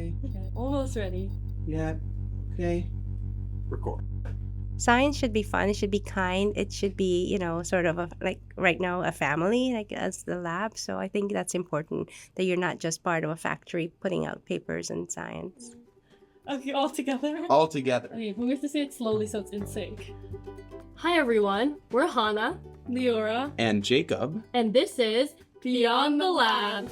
Okay. Almost ready. Yeah. Okay. Record. Science should be fun. It should be kind. It should be, sort of like right now, a family, like as the lab. So I think that's important that you're not just part of a factory putting out papers in science. Okay, all together? All together. Okay, but we have to say it slowly so it's in sync. Hi everyone, we're Hannah, Leora, And Jacob. and this is Beyond the Lab.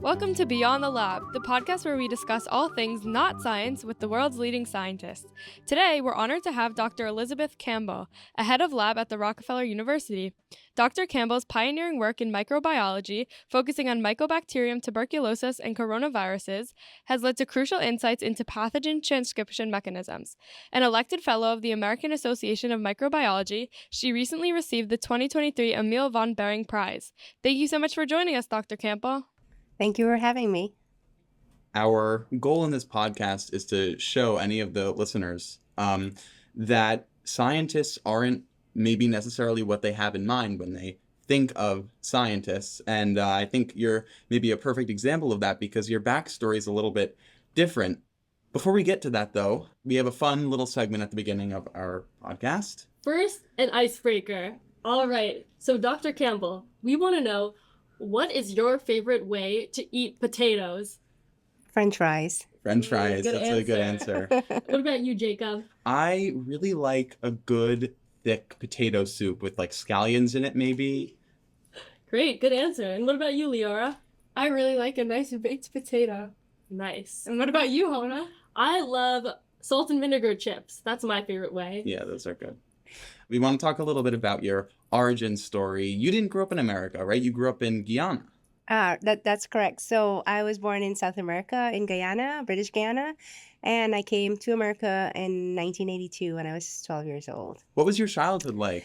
Welcome to Beyond the Lab, the podcast where we discuss all things not science with the world's leading scientists. Today, we're honored to have Dr. Elizabeth Campbell, a head of lab at the Rockefeller University. Dr. Campbell's pioneering work in microbiology, focusing on Mycobacterium, tuberculosis, and coronaviruses, has led to crucial insights into pathogen transcription mechanisms. An elected fellow of the American Association of Microbiology, she recently received the 2023 Emil von Behring Prize. Thank you so much for joining us, Dr. Campbell. Thank you for having me. Our goal in this podcast is to show any of the listeners that scientists aren't maybe necessarily what they have in mind when they think of scientists. And I think you're maybe a perfect example of that because your backstory is a little bit different. Before we get to that, though, we have a fun little segment at the beginning of our podcast. First, an icebreaker. All right, so Dr. Campbell, we want to know, what is your favorite way to eat potatoes? French fries. French fries, Good that's a good answer. What about you, Jacob? I really like a good thick potato soup with like scallions in it, maybe. Great, good answer. And what about you, Leora? I really like a nice baked potato. Nice. And what about you, Hona? I love salt and vinegar chips. That's my favorite way. Yeah, those are good. We want to talk a little bit about your origin story. You didn't grow up in America, right? You grew up in Guyana. That's correct. So I was born in South America, in Guyana, British Guyana, and I came to America in 1982 when I was 12 years old. What was your childhood like?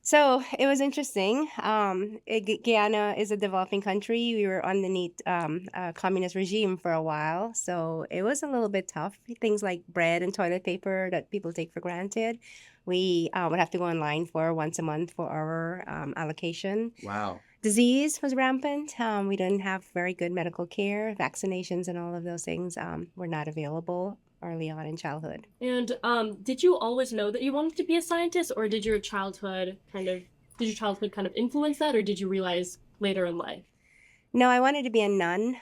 So it was interesting. Guyana is a developing country. We were underneath a communist regime for a while, so it was a little bit tough. Things like bread and toilet paper that people take for granted, we would have to go in line for once a month for our allocation. Wow. Disease was rampant. We didn't have very good medical care. Vaccinations and all of those things were not available early on in childhood. And did you always know that you wanted to be a scientist, or did your childhood kind of influence that, or did you realize later in life? No, I wanted to be a nun,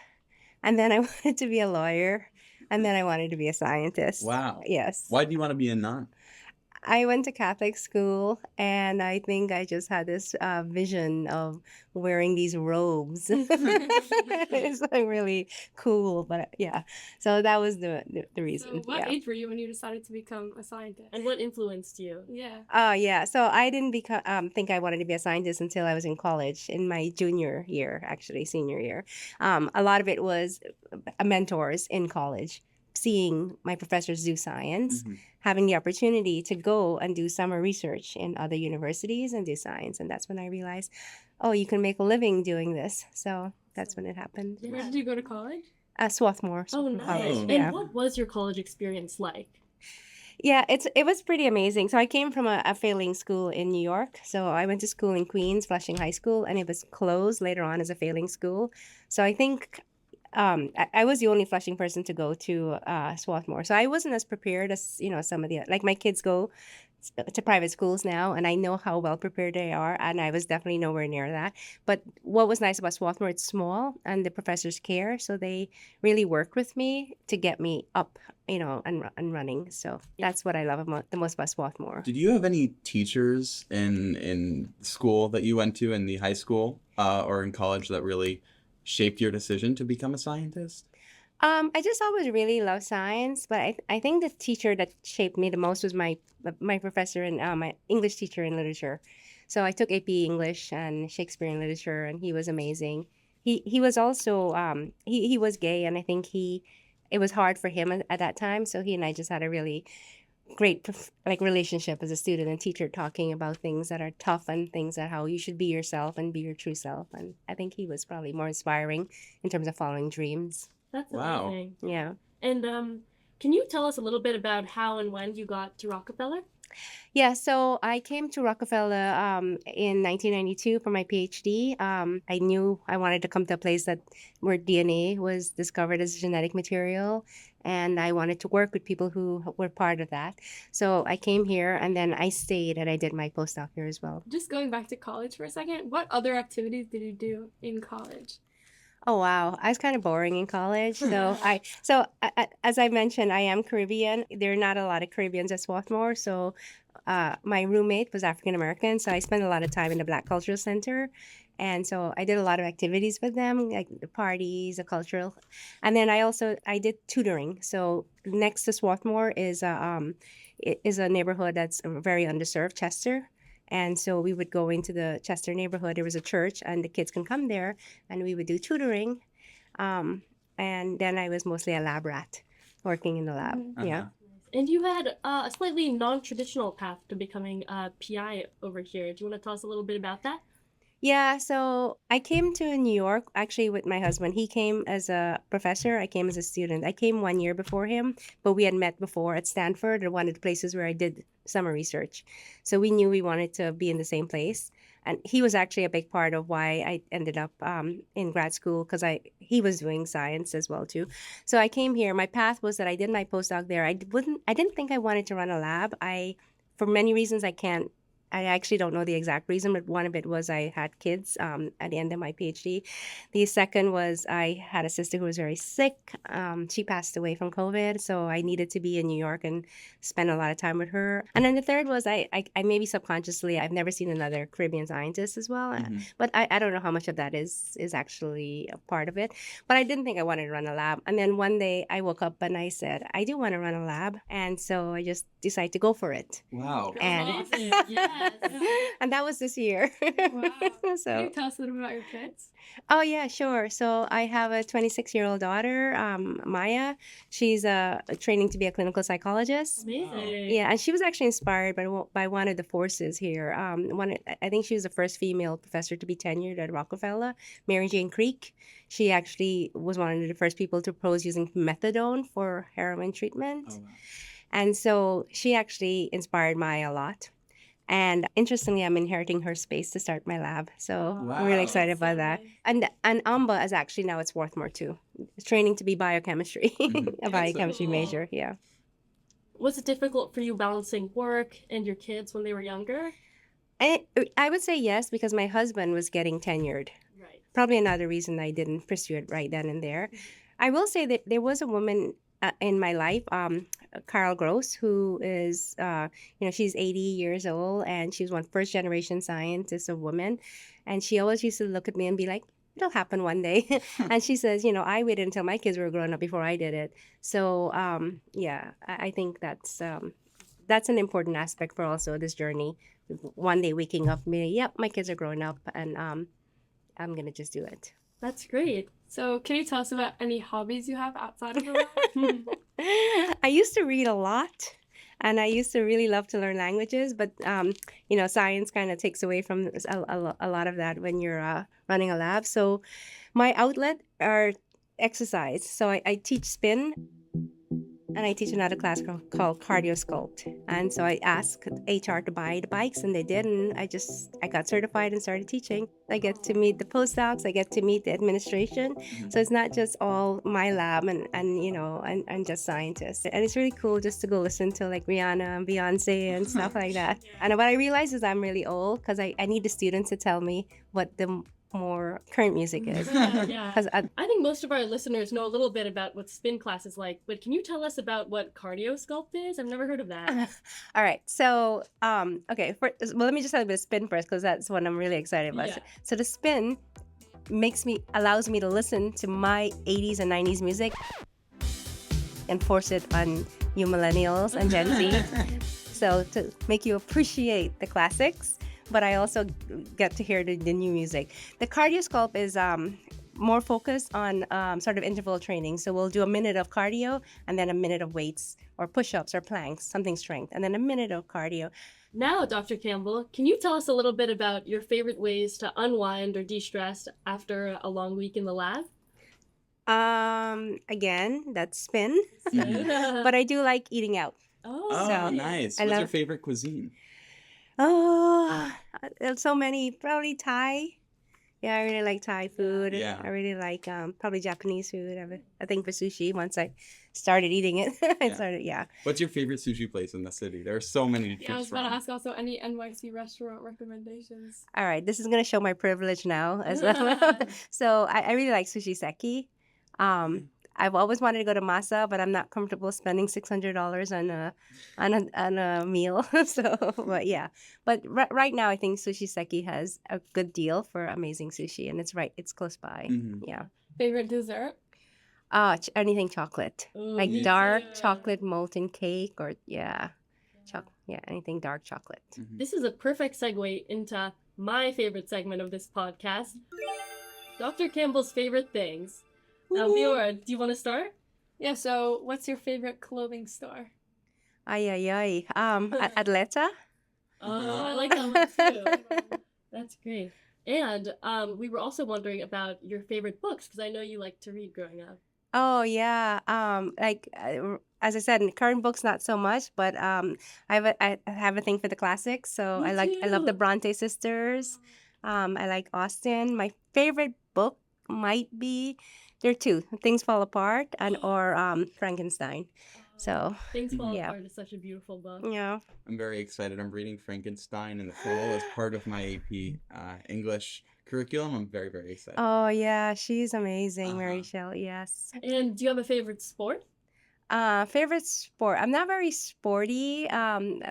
and then I wanted to be a lawyer, and then I wanted to be a scientist. Wow. Yes. Why do you want to be a nun? I went to Catholic school, and I think I just had this vision of wearing these robes. It's like really cool, but yeah. So that was the reason. So what age were you when you decided to become a scientist? And what influenced you? Yeah. Yeah. So I didn't think I wanted to be a scientist until I was in college, in my junior year, actually, senior year. A lot of it was mentors in college, seeing my professors do science, having the opportunity to go and do summer research in other universities and do science. And that's when I realized, oh, you can make a living doing this. So that's when it happened. Where did you go to college? Swarthmore. Oh, Swarthmore nice. College, And yeah. what was your college experience like? Yeah, it was pretty amazing. So I came from a failing school in New York. So I went to school in Queens, Flushing High School, and it was closed later on as a failing school. So I think I was the only Flushing person to go to Swarthmore. So I wasn't as prepared as, some of the, like my kids go to private schools now, and I know how well prepared they are, and I was definitely nowhere near that. But what was nice about Swarthmore, it's small, and the professors care, so they really worked with me to get me up, and running. So that's what I love the most about Swarthmore. Did you have any teachers in school that you went to, in the high school or in college, that really shaped your decision to become a scientist? I just always really loved science, but I think the teacher that shaped me the most was my professor and my English teacher in literature. So I took AP English and Shakespeare literature, and he was amazing. He was also he was gay, and I think it was hard for him at that time. So he and I just had a really great relationship as a student and teacher, talking about things that are tough and things that how you should be yourself and be your true self. And I think he was probably more inspiring in terms of following dreams. That's Wow. amazing. Yeah. And can you tell us a little bit about how and when you got to Rockefeller? Yeah, so I came to Rockefeller in 1992 for my PhD. I knew I wanted to come to a place where DNA was discovered as a genetic material, and I wanted to work with people who were part of that. So I came here, and then I stayed, and I did my postdoc here as well. Just going back to college for a second, what other activities did you do in college? Oh wow, I was kind of boring in college. As I mentioned, I am Caribbean. There are not a lot of Caribbeans at Swarthmore, so my roommate was African American, so I spent a lot of time in the Black Cultural Center, and so I did a lot of activities with them, like the parties, the cultural, and then I did tutoring. So next to Swarthmore is a neighborhood that's very underserved, Chester. And so we would go into the Chester neighborhood. There was a church, and the kids can come there, and we would do tutoring. And then I was mostly a lab rat, working in the lab. Yeah. And you had a slightly non-traditional path to becoming a PI over here. Do you want to tell us a little bit about that? Yeah, so I came to New York actually with my husband. He came as a professor, I came as a student. I came 1 year before him, but we had met before at Stanford, at one of the places where I did summer research. So we knew we wanted to be in the same place. And he was actually a big part of why I ended up in grad school, because he was doing science as well too. So I came here. My path was that I did my postdoc there. I didn't think I wanted to run a lab. For many reasons, I actually don't know the exact reason, but one of it was I had kids at the end of my PhD. The second was I had a sister who was very sick. She passed away from COVID, so I needed to be in New York and spend a lot of time with her. And then the third was I maybe subconsciously, I've never seen another Caribbean scientist as well, but I don't know how much of that is actually a part of it. But I didn't think I wanted to run a lab. And then one day I woke up and I said, I do want to run a lab. And so I just decided to go for it. Wow. And Yes. and that was this year. Wow. Can So, you tell us a little about your kids? oh yeah, sure. So I have a 26-year-old daughter, Maya. She's training to be a clinical psychologist. Amazing. Yeah, and she was actually inspired by one of the forces here. I think she was the first female professor to be tenured at Rockefeller, Mary Jane Creek. She actually was one of the first people to propose using methadone for heroin treatment. Oh, wow. And so she actually inspired Maya a lot. And interestingly, I'm inheriting her space to start my lab. So I'm really Wow. excited about that. And Amba is actually now at Swarthmore too, training to be biochemistry, Mhm. a biochemistry cool. major. Yeah. Was it difficult for you balancing work and your kids when they were younger? I would say yes, because my husband was getting tenured. Right. Probably another reason I didn't pursue it right then and there. I will say that there was a woman in my life, Carol Gross, who is, she's 80 years old, and she was one first generation scientist, a woman. And she always used to look at me and be like, it'll happen one day. And she says, I waited until my kids were grown up before I did it. So, I think that's an important aspect for also this journey. One day waking up, me, yep, my kids are growing up, and I'm going to just do it. That's great. So can you tell us about any hobbies you have outside of the lab? I used to read a lot, and I used to really love to learn languages, but science kind of takes away from a lot of that when you're running a lab. So my outlet are exercise. So I teach spin, and I teach another class called Cardio Sculpt. And so I asked HR to buy the bikes, and they did, and I got certified and started teaching. I get to meet the postdocs, I get to meet the administration. So it's not just all my lab and just scientists. And it's really cool just to go listen to like Rihanna and Beyonce and stuff like that. And what I realize is I'm really old, because I need the students to tell me what the more current music is. Yeah. 'Cause I think most of our listeners know a little bit about what spin class is like, but can you tell us about what cardio sculpt is? I've never heard of that. All right. So, let me just tell you about spin first, because that's what I'm really excited about. Yeah. So the spin allows me to listen to my 80s and 90s music and force it on you millennials and Gen Z. So to make you appreciate the classics, but I also get to hear the new music. The cardio sculpt is more focused on sort of interval training. So we'll do a minute of cardio and then a minute of weights or push-ups or planks, something strength, and then a minute of cardio. Now, Dr. Campbell, can you tell us a little bit about your favorite ways to unwind or de-stress after a long week in the lab? Again, that's spin. But I do like eating out. Oh, Oh, So, nice. I What's your love- favorite cuisine? Oh, there's so many. Probably Thai. Yeah, I really like Thai food. Yeah. I really like probably Japanese food. I have a thing for sushi. Once I started eating it, yeah. What's your favorite sushi place in the city? There are so many to Yeah, I was choose about to from. ask also any NYC restaurant recommendations. All right, this is gonna show my privilege now as well. So I really like sushi seki. I've always wanted to go to Masa, but I'm not comfortable spending $600 on a meal. So, but yeah, but right now I think sushi seki has a good deal for amazing sushi, and it's close by. Mhm. Yeah. Favorite dessert? Anything chocolate, Ooh, like me dark too. chocolate molten cake, or anything dark chocolate. Mhm. This is a perfect segue into my favorite segment of this podcast, Dr. Campbell's favorite things. Now, Fiora, do you want to start? Yeah, so what's your favorite clothing store? Ay ay ay. Atleta. Oh, I like that one too. That's great. And we were also wondering about your favorite books because I know you liked to read growing up. Oh yeah. As I said, in current books not so much, but I have a thing for the classics. So Me I love the too. Bronte sisters. I like Austen. My favorite book might be there are two, Things Fall Apart and or Frankenstein. So Things Fall yeah. Apart is such a beautiful book. yeah. I'm very excited. I'm reading Frankenstein in the fall as part of my AP English curriculum. I'm very, very excited. Oh yeah, she's amazing, Mary Uh-huh. Shelley. Yes. And do you have a favorite sport? Favorite sport. I'm not very sporty.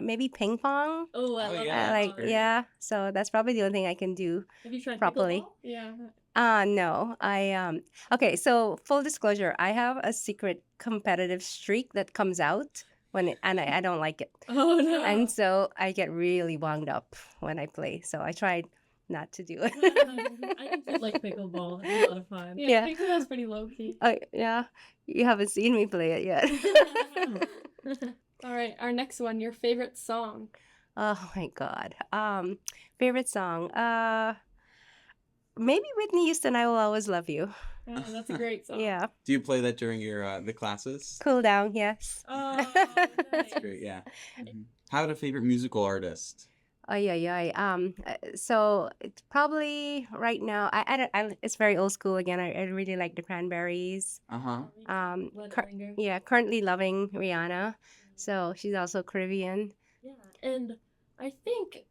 Maybe ping pong. Oh, I Oh, love yeah, that. Like great. yeah. So that's probably the only thing I can do Have you tried properly. pickleball? Yeah. No. Okay, so full disclosure, I have a secret competitive streak that comes out and I don't like it. Oh no. And so I get really wound up when I play. So I tried not to do it. I think you'd like pickleball. It's a lot of fun. Yeah. Pickleball's pretty low key. Yeah. You haven't seen me play it yet. All right, our next one, your favorite song. Oh my God. Favorite song. Maybe Whitney Houston, I Will Always Love You. Oh, that's a great song. Yeah. Do you play that during your the classes? Cool down, yes. Oh, That's nice. great. Yeah. Mhm. How about a favorite musical artist? Ay, ay, ay. So it's probably right now. It's very old school again. I really like the Cranberries. Uh-huh. Currently loving Rihanna. So she's also Caribbean. Yeah, and I think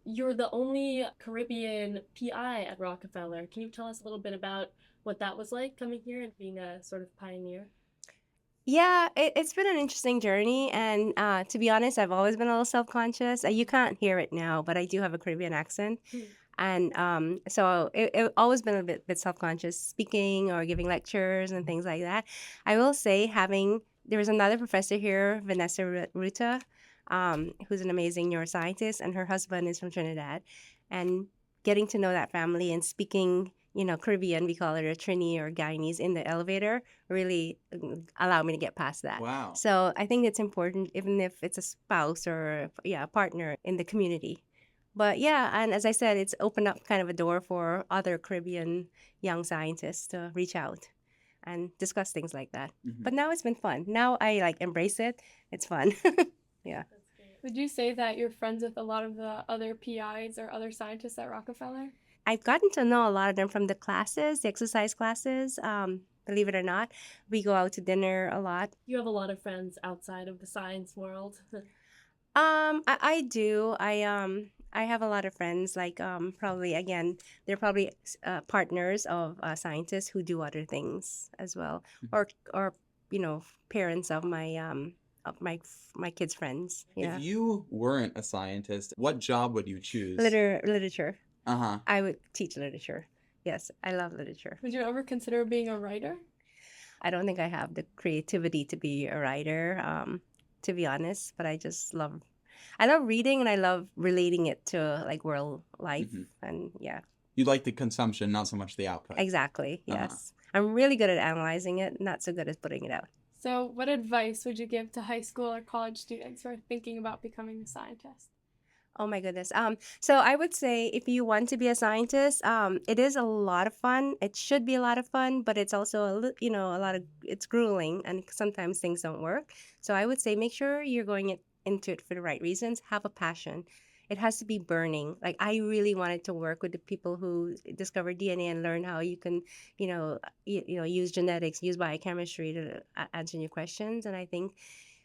you're the only Caribbean PI at Rockefeller. Can you tell us a little bit about what that was like coming here and being a sort of pioneer? Yeah, it's been an interesting journey, and to be honest, I've always been a little self-conscious. You can't hear it now, but I do have a Caribbean accent, and so it always been a bit self-conscious speaking or giving lectures and things like that. I will say, there was another professor here, Vanessa Ruta, who's an amazing neuroscientist, and her husband is from Trinidad, and getting to know that family and speaking. Caribbean, we call it a Trini or Guyanese in the elevator, really allowed me to get past that. Wow. So I think it's important, even if it's a spouse or a partner in the community. But yeah, and as I said, it's opened up kind of a door for other Caribbean young scientists to reach out and discuss things like that. Mhm. But now it's been fun. Now I embrace it. It's fun. Yeah. That's great. Would you say that you're friends with a lot of the other PIs or other scientists at Rockefeller? I've gotten to know a lot of them from the classes, the exercise classes. Believe it or not, we go out to dinner a lot. You have a lot of friends outside of the science world. I do. I have a lot of friends. Like probably again, they're probably partners of scientists who do other things as well, or parents of my kids' friends. Yeah, If you weren't a scientist, what job would you choose? literature. Uh-huh. I would teach literature. Yes, I love literature. Would you ever consider being a writer? I don't think I have the creativity to be a writer, to be honest. But I love reading and I love relating it to like world life Mhm. and yeah, You like the consumption, not so much the output. exactly. Uh-huh. Yes, I'm really good at analyzing it, not so good at putting it out. So, what advice would you give to high school or college students who are thinking about becoming a scientist? Oh my goodness. So I would say if you want to be a scientist, it is a lot of fun. It should be a lot of fun, but it's also a lot of it's grueling, and sometimes things don't work. So I would say make sure you're going into it for the right reasons. Have a passion. It has to be burning. Like I really wanted to work with the people who discovered DNA and learn how you can, use genetics, use biochemistry to answer your questions. And I think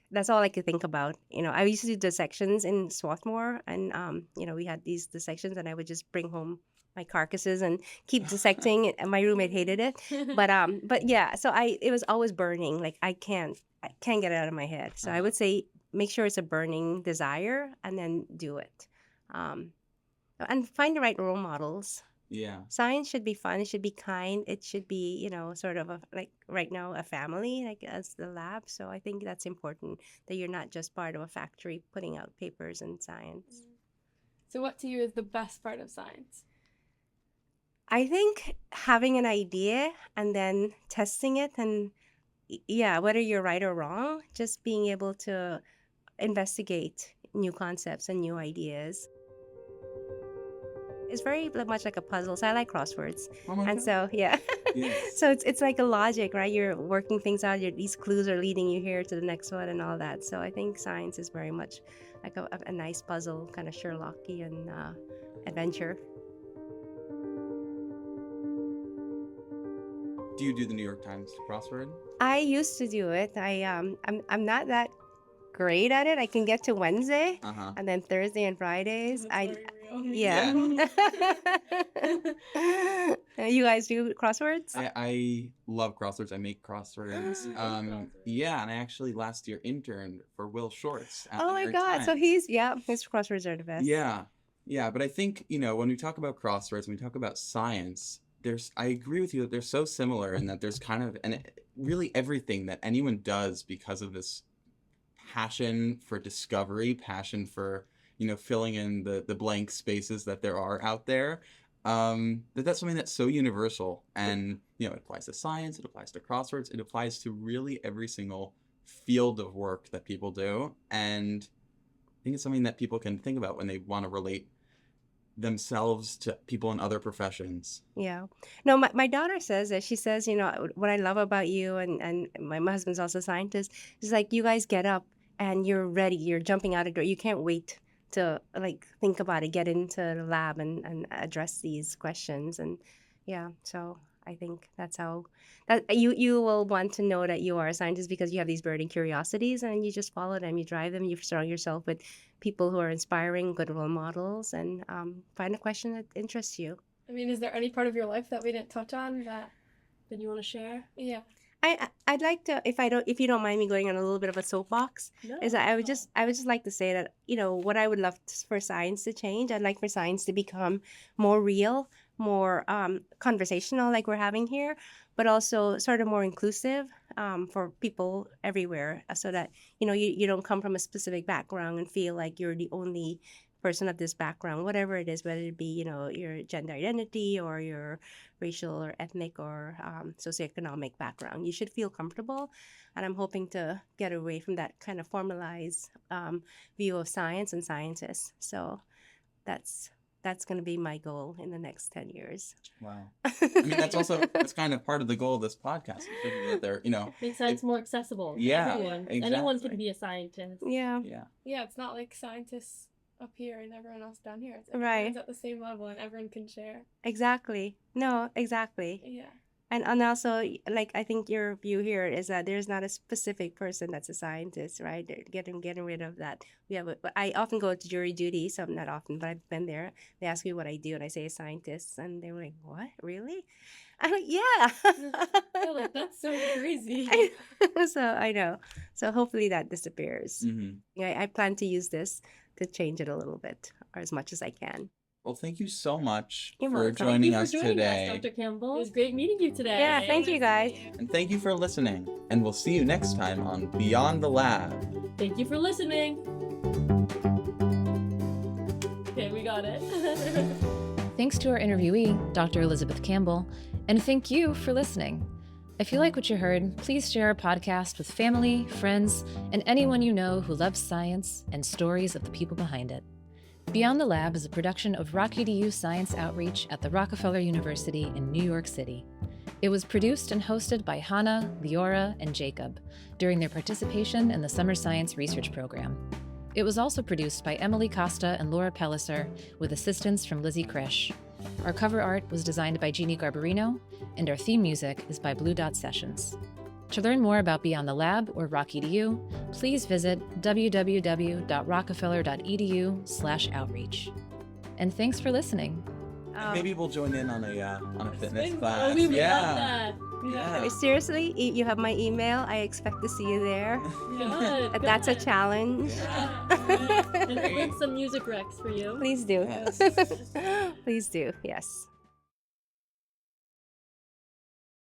that's all I could think about. I used to do dissections in Swarthmore, and we had these dissections, and I would just bring home my carcasses and keep dissecting. And my roommate hated it, but yeah. So it was always burning. Like I can't get it out of my head. So I would say make sure it's a burning desire, and then do it, and find the right role models. Yeah. Science should be fun. It should be kind. It should be, sort of like right now, a family, like as the lab. So I think that's important that you're not just part of a factory putting out papers in science. So what to you is the best part of science? I think having an idea and then testing it, and yeah, whether you're right or wrong, just being able to investigate new concepts and new ideas. It's very much like a puzzle. So I like crosswords. Oh my And God. so, yeah. Yes. So it's like a logic, right? You're working things out. These clues are leading you here to the next one and all that. So I think science is very much like a nice puzzle, kind of Sherlockian adventure. Do you do the New York Times crossword? I used to do it. I'm not that great at it. I can get to Wednesday, Uh-huh. and then Thursday and Fridays. Yeah. You guys do crosswords? I love crosswords. I make crosswords. Yeah, and I actually last year interned for Will Shorts at Oh the New my York God. So Times. his crosswords are the best. Yeah, but I think, when we talk about crosswords, when we talk about science, I agree with you that they're so similar, and that there's really everything that anyone does because of this passion for discovery, passion for, filling in the blank spaces that there are out there. That's something that's so universal, and, it applies to science, it applies to crosswords, it applies to really every single field of work that people do. And I think it's something that people can think about when they want to relate themselves to people in other professions. Yeah. No, my daughter says that. She says, what I love about you, and my husband's also a scientist, is like you guys get up and you're ready. You're jumping out of door. You can't wait to think about it, get into the lab and address these questions. And yeah, so I think that's how that you will want to know that you are a scientist, because you have these burning curiosities and you just follow them, you drive them, you surround yourself with people who are inspiring, good role models, and find a question that interests you. I mean, is there any part of your life that we didn't touch on that you want to share? Yeah. I'd like to, if you don't mind me going on a little bit of a soapbox, is that I would just like to say that, what I would love for science to change, I'd like for science to become more real, more conversational like we're having here, but also sort of more inclusive for people everywhere, so that, you don't come from a specific background and feel like you're the only person of this background, whatever it is, whether it be, your gender identity or your racial or ethnic or socioeconomic background. You should feel comfortable. And I'm hoping to get away from that kind of formalized view of science and scientists. So that's going to be my goal in the next 10 years. Wow. I mean, that's kind of part of the goal of this podcast. That they're, Make science more accessible to Yeah, everyone. exactly. Anyone can be a scientist. Yeah. Yeah, it's not like scientists up here and everyone else down here. It's Right. everyone's at the same level and everyone can share. Exactly. No, exactly. Yeah. And also, I think your view here is that there's not a specific person that's a scientist, right? They're getting rid of that. I often go to jury duty, so not often, but I've been there. They ask me what I do, and I say a scientist, and they're like, "What? Really?" I'm like, "Yeah." They're like, that's so crazy. So I know. So hopefully that disappears. Mm-hmm. Yeah, I plan to use this to change it a little bit, or as much as I can. Well, thank you so much You're for welcome. joining Thank us you for joining today. us, Dr. Campbell. It was great meeting you today. Yeah, thank you guys. And thank you for listening. And we'll see you next time on Beyond the Lab. Thank you for listening. Okay, we got it. Thanks to our interviewee, Dr. Elizabeth Campbell, and thank you for listening. If you like what you heard, please share our podcast with family, friends, and anyone you know who loves science and stories of the people behind it. Beyond the Lab is a production of RockEDU Science Outreach at the Rockefeller University in New York City. It was produced and hosted by Hannah, Leora, and Jacob during their participation in the Summer Science Research Program. It was also produced by Emily Costa and Laura Pelliser with assistance from Lizzie Kresh. Our cover art was designed by Jeannie Garbarino, and our theme music is by Blue Dot Sessions. To learn more about Beyond the Lab or RockEDU, please visit www.rockefeller.edu/outreach. And thanks for listening. Maybe we'll join in on a fitness class. Oh, we would yeah. love that. Yeah. Seriously, you have my email. I expect to see you there. Good, That's a good. challenge. And we'll bring some music recs for you. Please do. Yes. Please do. Yes.